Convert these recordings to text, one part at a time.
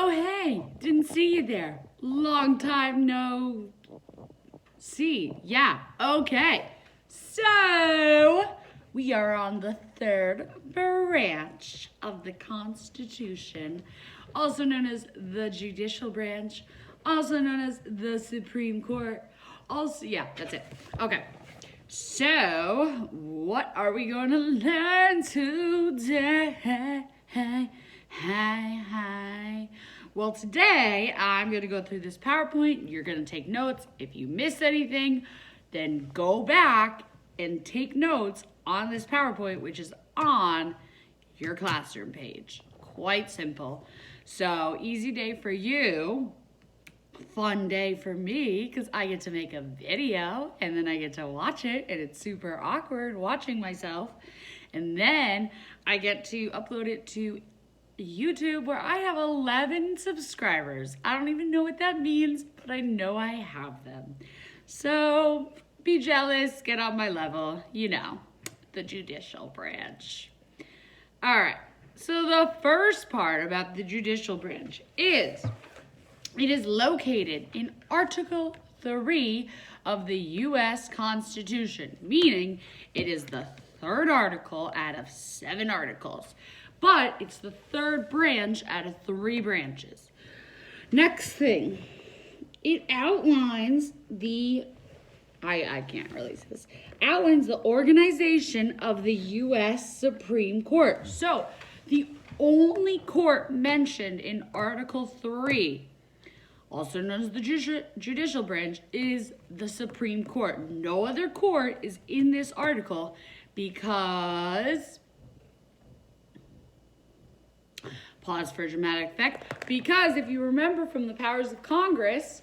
Oh, hey, didn't see you there. Long time no see. Yeah, okay. So, we are on the third branch of the Constitution, also known as the Judicial Branch, also known as the Supreme Court. Also, yeah, that's it. Okay. So, what are we going to learn today? Hi. Well, today I'm going to go through this PowerPoint. You're going to take notes. If you miss anything, then go back and take notes on this PowerPoint, which is on your classroom page. Quite simple. So, easy day for you. Fun day for me because I get to make a video and then I get to watch it, and it's super awkward watching myself. And then I get to upload it to YouTube, where I have 11 subscribers. I don't even know what that means, but I know I have them. So be jealous, get on my level, you know, the Judicial Branch. All right, so the first part about the Judicial Branch is it is located in Article 3 of the U.S. Constitution, meaning it is the third article out of 7 articles, but it's the third branch out of 3 branches. Next thing, it outlines outlines the organization of the U.S. Supreme Court. So, the only court mentioned in Article 3, also known as the Judicial Branch, is the Supreme Court. No other court is in this article because, pause for dramatic effect, because if you remember from the powers of Congress,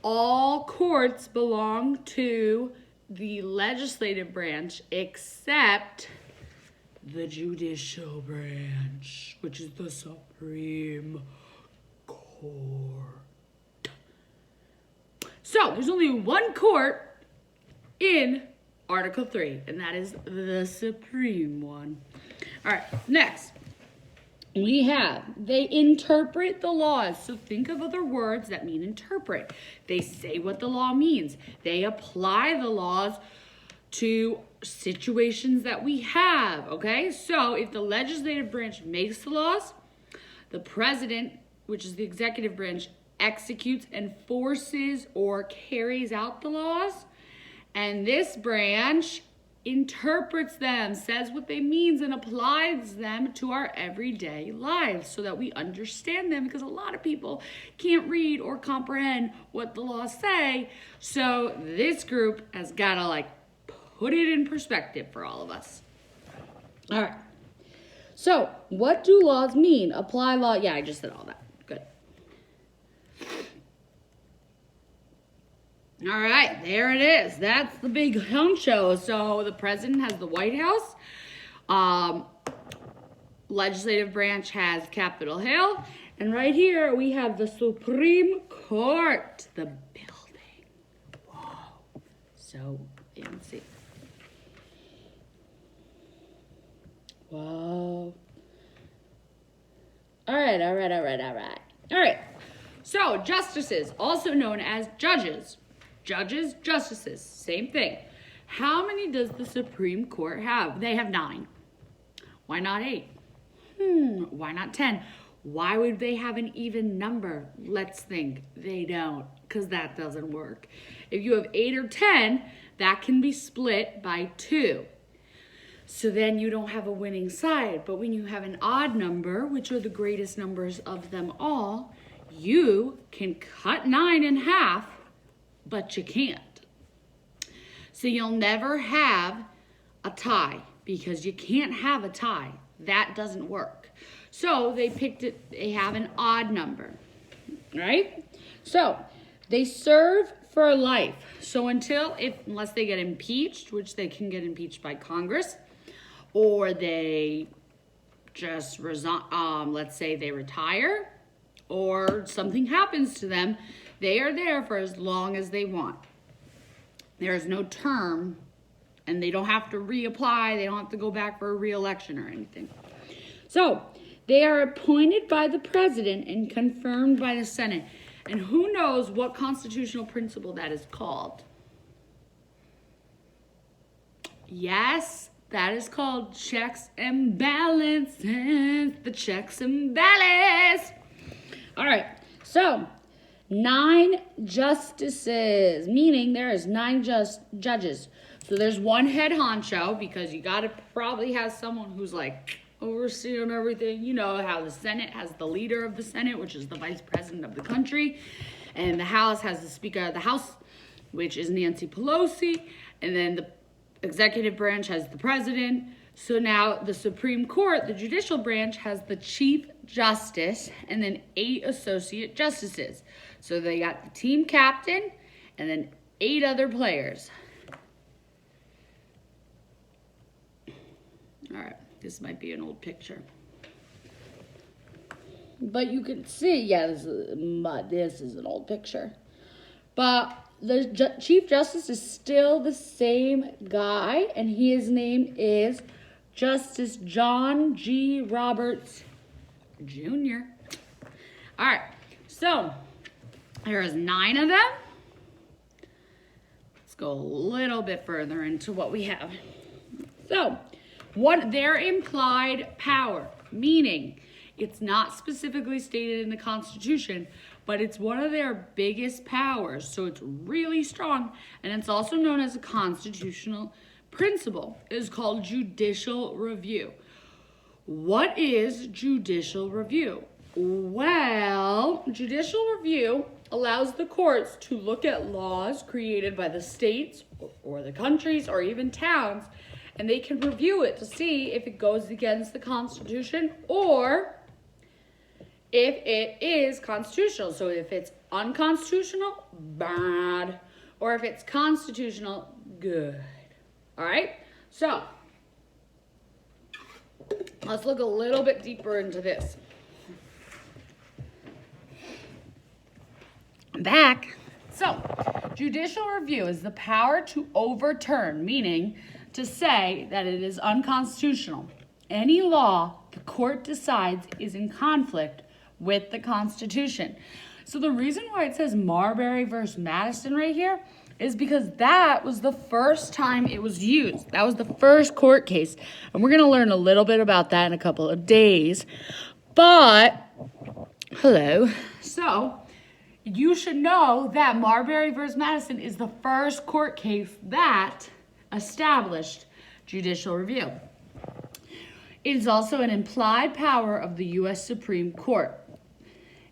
all courts belong to the legislative branch except the Judicial Branch, which is the Supreme Court. So, there's only one court in Article 3, and that is the Supreme one. All right, next, they interpret the laws. So think of other words that mean interpret. They say what the law means. They apply the laws to situations that we have, okay? So, if the legislative branch makes the laws, the president, which is the executive branch, executes, enforces, or carries out the laws, and this branch interprets them, says what they mean, and applies them to our everyday lives so that we understand them, because a lot of people can't read or comprehend what the laws say. So this group has got to put it in perspective for all of us. All right. So what do laws mean? Apply law. Yeah, I just said all that. Good. All right, there it is. That's the big honcho. So the president has the White House. Legislative branch has Capitol Hill. And right here we have the Supreme Court, the building. Whoa, so fancy. Whoa. All right. So justices, also known as judges. Judges, justices, same thing. How many does the Supreme Court have? They have 9. Why not 8? Why not 10? Why would they have an even number? Let's think. They don't, because that doesn't work. If you have 8 or 10, that can be split by 2. So then you don't have a winning side. But when you have an odd number, which are the greatest numbers of them all, you can cut 9 in half, but you can't. So you'll never have a tie, because you can't have a tie. That doesn't work. So they have an odd number, right? So they serve for life. So unless they get impeached, which they can get impeached by Congress, or they just resign, let's say they retire, or something happens to them, they are there for as long as they want. There is no term, and they don't have to reapply. They don't have to go back for a re-election or anything. So They are appointed by the president and confirmed by the Senate. And who knows what constitutional principle that is called? Yes, that is called checks and balances. The checks and balances. All right, so 9 justices, meaning there is 9 judges. So there's one head honcho, because you got to probably have someone who's like overseeing everything. You know how the Senate has the leader of the Senate, which is the vice president of the country. And the House has the Speaker of the House, which is Nancy Pelosi. And then the executive branch has the president. So now the Supreme Court, the Judicial Branch, has the Chief Justice and then 8 associate justices. So they got the team captain and then 8 other players. All right, this might be an old picture. But you can see, yeah, this is an old picture. But the Chief Justice is still the same guy, and his name is Justice John G. Roberts Jr. All right, so there's 9 of them. Let's go a little bit further into what we have. So, their implied power, meaning it's not specifically stated in the Constitution, but it's one of their biggest powers, so it's really strong, and it's also known as a constitutional principle. It is called judicial review. What is judicial review? Well, judicial review allows the courts to look at laws created by the states or the countries or even towns, and they can review it to see if it goes against the Constitution or if it is constitutional. So if it's unconstitutional, bad. Or if it's constitutional, good. All right? So, let's look a little bit deeper into this. Back. So, judicial review is the power to overturn, meaning to say that it is unconstitutional. Any law the court decides is in conflict with the Constitution. So the reason why it says Marbury versus Madison right here is because that was the first time it was used. That was the first court case. And we're going to learn a little bit about that in a couple of days. But, hello. So, you should know that Marbury versus Madison is the first court case that established judicial review. It is also an implied power of the U.S. Supreme Court.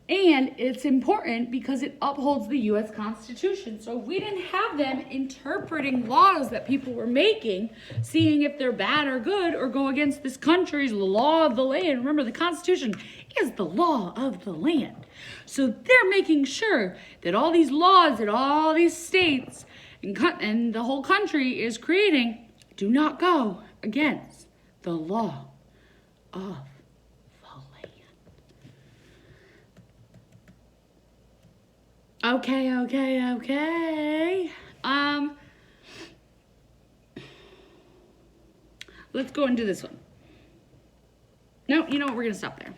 And it's important because it upholds the U.S. Constitution. So we didn't have them interpreting laws that people were making, seeing if they're bad or good or go against this country's law of the land. Remember, the Constitution is the law of the land. So they're making sure that all these laws that all these states and the whole country is creating do not go against the law of the land. Okay. Let's go and do this one. No, you know what? We're going to stop there.